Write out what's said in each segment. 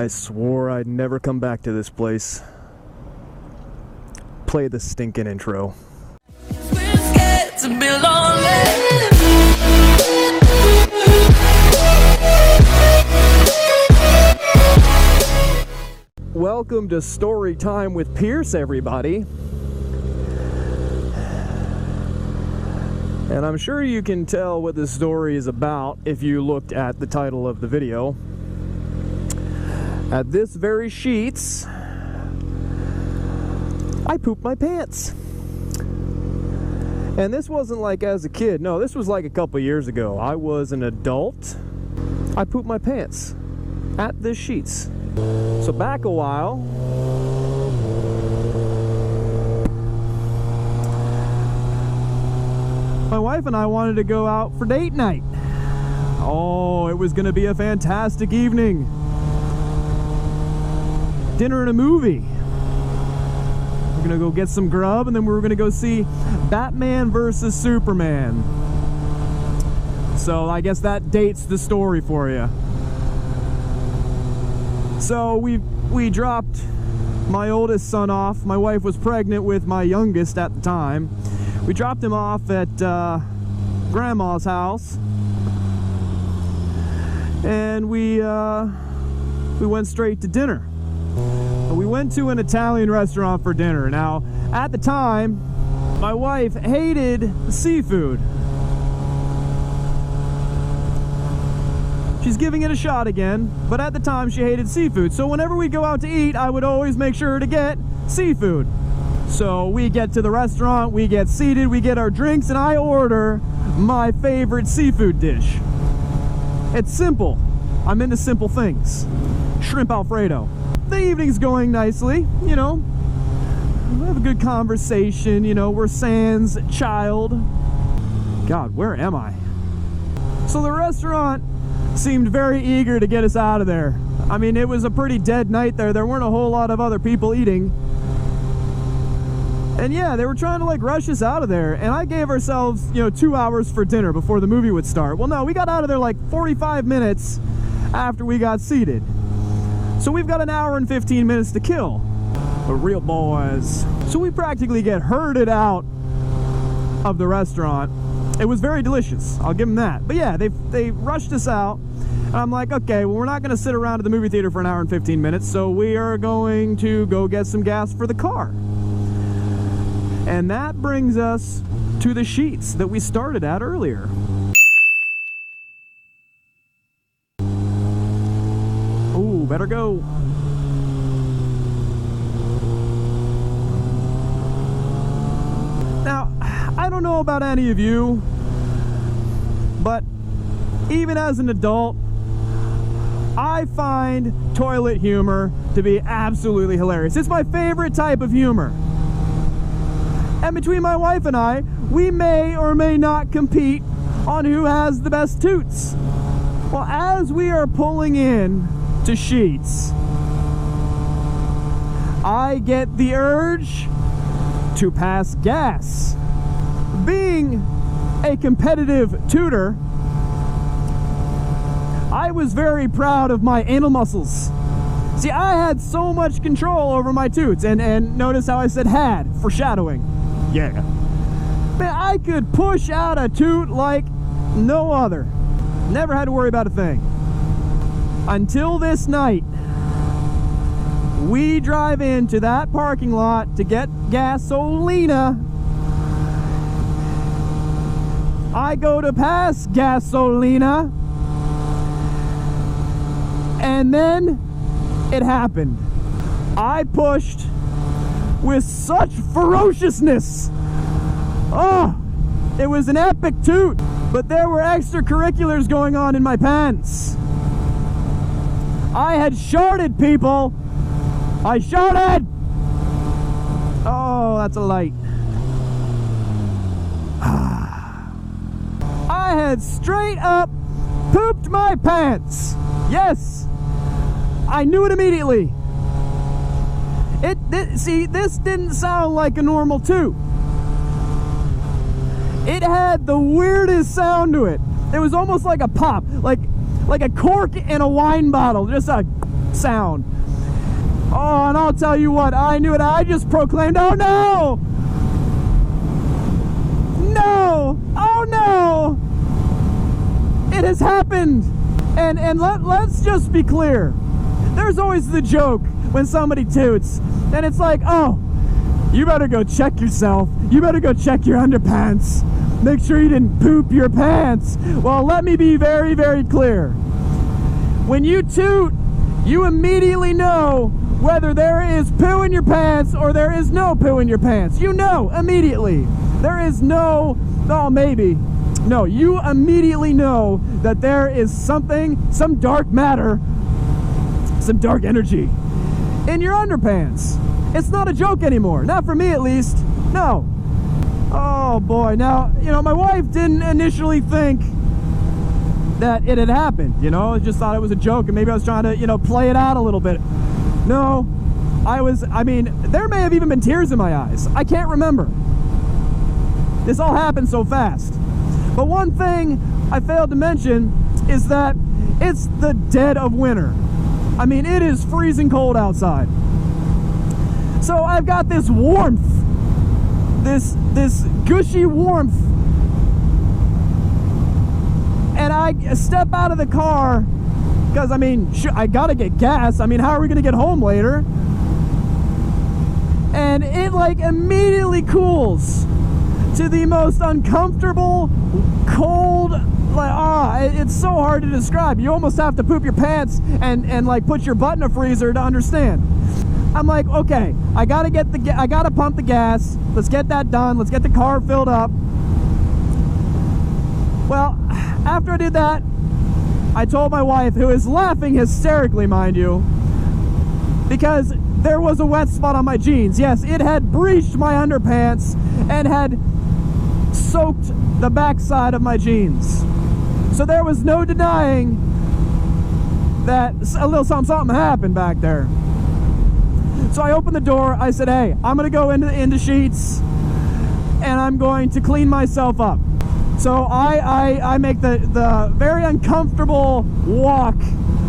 I swore I'd never come back to this place. Play the stinking intro. We're scared to be lonely. Welcome to Story Time with Pearce, everybody. And I'm sure you can tell what this story is about if you looked at the title of the video. At this very SheetZ, I pooped my pants. And this wasn't like as a kid. No, this was like a couple years ago. I was an adult. I pooped my pants at this SheetZ. So back a while, my wife and I wanted to go out for date night. Oh, it was gonna be a fantastic evening. Dinner and a movie. We're gonna go get some grub, and then we were gonna go see Batman versus Superman. So I guess that dates the story for you. So we dropped my oldest son off. My wife was pregnant with my youngest at the time. We dropped him off at Grandma's house, and we went straight to dinner. We went to an Italian restaurant for dinner. Now, at the time, my wife hated seafood. She's giving it a shot again, but at the time she hated seafood. So whenever we go out to eat, I would always make sure to get seafood. So we get to the restaurant, we get seated, we get our drinks, and I order my favorite seafood dish. It's simple. I'm into simple things. Shrimp Alfredo. The evening's going nicely, you know. We have a good conversation, you know, we're sans child. God, where am I? So the restaurant seemed very eager to get us out of there. I mean, it was a pretty dead night there. There weren't a whole lot of other people eating. And yeah, they were trying to like rush us out of there. And I gave ourselves, you know, 2 hours for dinner before the movie would start. Well, no, we got out of there like 45 minutes after we got seated. So we've got an hour and 15 minutes to kill. But real boys. So we practically get herded out of the restaurant. It was very delicious, I'll give them that. But yeah, they rushed us out. And I'm like, okay, well, we're not going to sit around at the movie theater for an hour and 15 minutes, so we are going to go get some gas for the car. And that brings us to the SheetZ that we started at earlier. Ooh, better go. Now, I don't know about any of you, but even as an adult, I find toilet humor to be absolutely hilarious. It's my favorite type of humor. And between my wife and I, we may or may not compete on who has the best toots. Well, as we are pulling in to SheetZ, I get the urge to pass gas. Being a competitive tooter, I was very proud of my anal muscles. See, I had so much control over my toots, and notice how I said had, foreshadowing. Yeah. Man, I could push out a toot like no other. Never had to worry about a thing. Until this night, we drive into that parking lot to get gasolina. I go to pass gasolina, and then it happened. I pushed with such ferociousness. Oh, it was an epic toot, but there were extracurriculars going on in my pants. I had sharted, people. I sharted. Oh, that's a light. I had straight up pooped my pants. Yes, I knew it immediately. See, this didn't sound like a normal toot. It had the weirdest sound to it. It was almost like a pop, like a cork in a wine bottle, just a sound. Oh, and I'll tell you what, I knew it. I just proclaimed, oh no! No! Oh no! It has happened! And let's just be clear. There's always the joke when somebody toots, and it's like, oh, you better go check yourself. You better go check your underpants. Make sure you didn't poop your pants. Well, let me be very, very clear. When you toot, you immediately know whether there is poo in your pants or there is no poo in your pants. You know immediately. There is no, oh, maybe. No, you immediately know that there is something, some dark matter, some dark energy in your underpants. It's not a joke anymore. Not for me, at least. No. Oh boy. Now, you know, my wife didn't initially think that it had happened, you know. I just thought it was a joke, and maybe I was trying to, you know, play it out a little bit. No, I mean, there may have even been tears in my eyes. I can't remember. This all happened so fast. But one thing I failed to mention is that it's the dead of winter. I mean, it is freezing cold outside. So I've got this warmth, this gushy warmth, and I step out of the car because, I mean, I gotta get gas. I mean, how are we gonna get home later? And it like immediately cools to the most uncomfortable, cold, like, it's so hard to describe. You almost have to poop your pants and like put your butt in a freezer to understand. I'm like, okay, I gotta pump the gas. Let's get that done. Let's get the car filled up. Well, after I did that, I told my wife, who is laughing hysterically, mind you, because there was a wet spot on my jeans. Yes, it had breached my underpants and had soaked the backside of my jeans. So there was no denying that a little something happened back there. So I opened the door. I said, hey, I'm going to go into SheetZ and I'm going to clean myself up. So I make the very uncomfortable walk.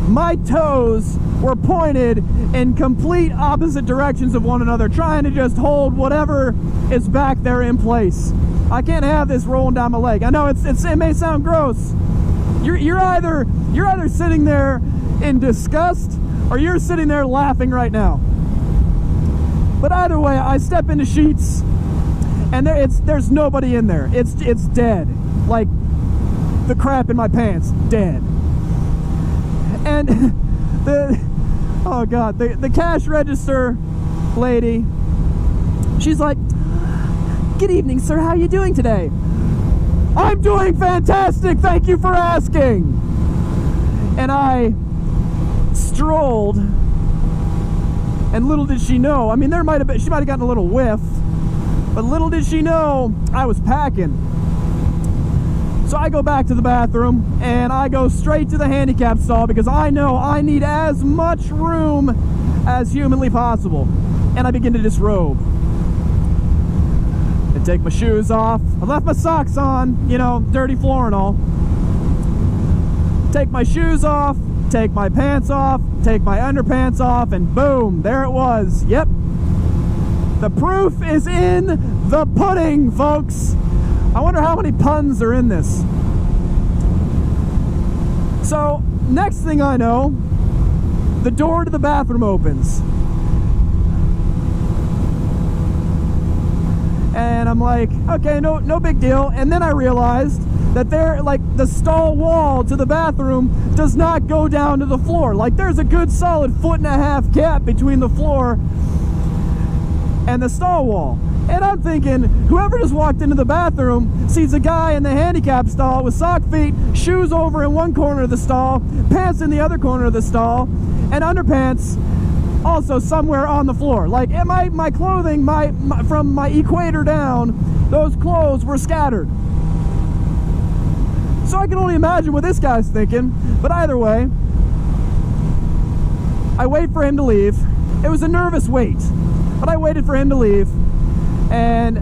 My toes were pointed in complete opposite directions of one another, trying to just hold whatever is back there in place. I can't have this rolling down my leg. I know it may sound gross. You're either sitting there in disgust or you're sitting there laughing right now. But either way, I step into SheetZ and there's nobody in there. It's dead. Like the crap in my pants, dead. And oh god, the cash register lady, she's like, good evening, sir, how are you doing today? I'm doing fantastic, thank you for asking. And I strolled, and little did she know, I mean, she might have gotten a little whiff, but little did she know I was packing. So I go back to the bathroom and I go straight to the handicap stall because I know I need as much room as humanly possible. And I begin to disrobe. I take my shoes off. I left my socks on, you know, dirty floor and all. Take my shoes off, take my pants off, take my underpants off, and boom, there it was. Yep. The proof is in the pudding, folks. I wonder how many puns are in this. So, next thing I know, the door to the bathroom opens. And I'm like, okay, no big deal. And then I realized that the stall wall to the bathroom does not go down to the floor. Like, there's a good solid 1.5 foot gap between the floor and the stall wall. And I'm thinking, whoever just walked into the bathroom sees a guy in the handicap stall with sock feet, shoes over in one corner of the stall, pants in the other corner of the stall, and underpants also somewhere on the floor. Like, my clothing, from my equator down, those clothes were scattered. So I can only imagine what this guy's thinking. But either way, I wait for him to leave. It was a nervous wait, but I waited for him to leave. And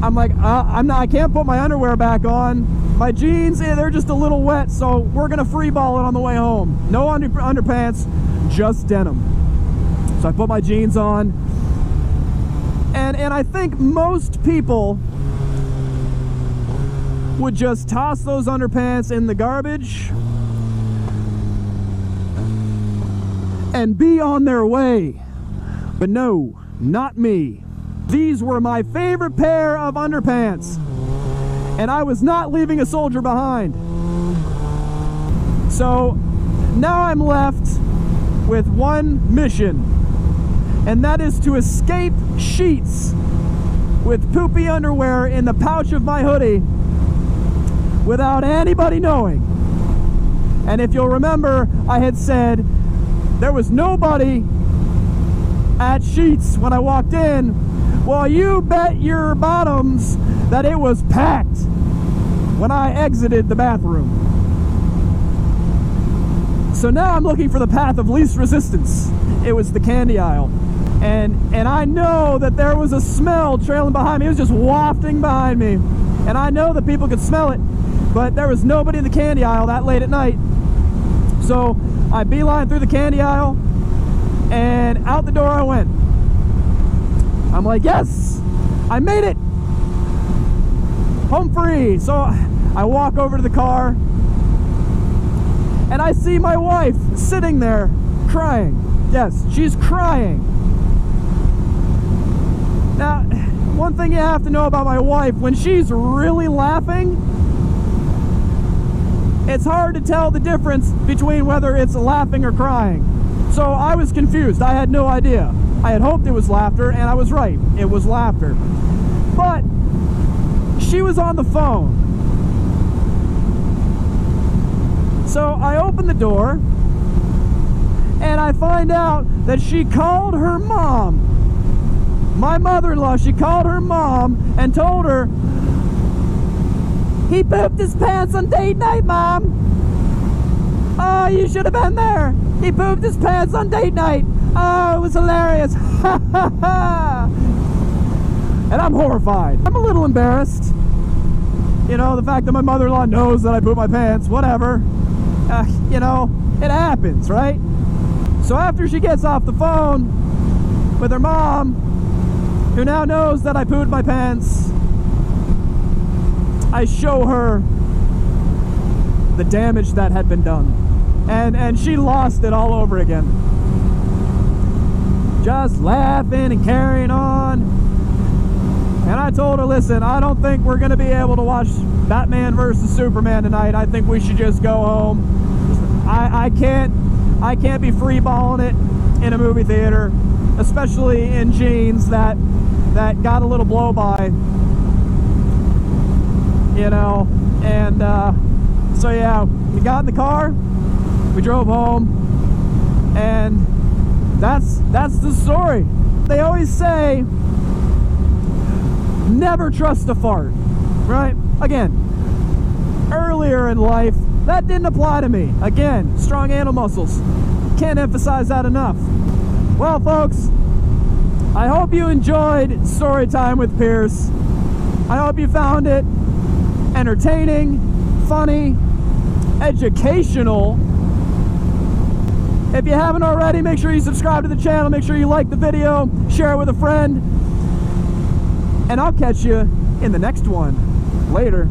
I'm like, I can't put my underwear back on. My jeans, they're just a little wet, so we're gonna free ball it on the way home. No underpants, just denim. So I put my jeans on, and I think most people would just toss those underpants in the garbage and be on their way. But no, not me. These were my favorite pair of underpants, and I was not leaving a soldier behind. So now I'm left with one mission, and that is to escape SheetZ with poopy underwear in the pouch of my hoodie without anybody knowing. And if you'll remember, I had said there was nobody at SheetZ when I walked in. Well, you bet your bottoms that it was packed when I exited the bathroom. So now I'm looking for the path of least resistance. It was the candy aisle. And I know that there was a smell trailing behind me. It was just wafting behind me. And I know that people could smell it, but there was nobody in the candy aisle that late at night. So I beeline through the candy aisle, and out the door I went. I'm like, yes, I made it. Home free. So I walk over to the car, and I see my wife sitting there crying. Yes, she's crying. Now, one thing you have to know about my wife, when she's really laughing, it's hard to tell the difference between whether it's laughing or crying. So I was confused. I had no idea. I had hoped it was laughter, and I was right. It was laughter. But she was on the phone. So I opened the door, and I find out that she called her mom. My mother-in-law, she called her mom and told her, "He pooped his pants on date night, Mom. Oh, you should have been there. He pooped his pants on date night. Oh, it was hilarious." Ha ha ha. And I'm horrified. I'm a little embarrassed. You know, the fact that my mother-in-law knows that I pooped my pants, whatever. You know, it happens, right? So after she gets off the phone with her mom, who now knows that I pooped my pants, I show her the damage that had been done. And she lost it all over again. Just laughing and carrying on. And I told her, listen, I don't think we're going to be able to watch Batman versus Superman tonight. I think we should just go home. I can't be freeballing it in a movie theater, especially in jeans that got a little blow by, you know. And so yeah, we got in the car, we drove home, and that's the story. They always say never trust a fart, right? Again, earlier in life that didn't apply to me. Again, strong animal muscles, can't emphasize that enough. Well, folks, I hope you enjoyed Story Time with Pearce. I hope you found it entertaining, funny, educational. If you haven't already, make sure you subscribe to the channel, make sure you like the video, share it with a friend, and I'll catch you in the next one. Later.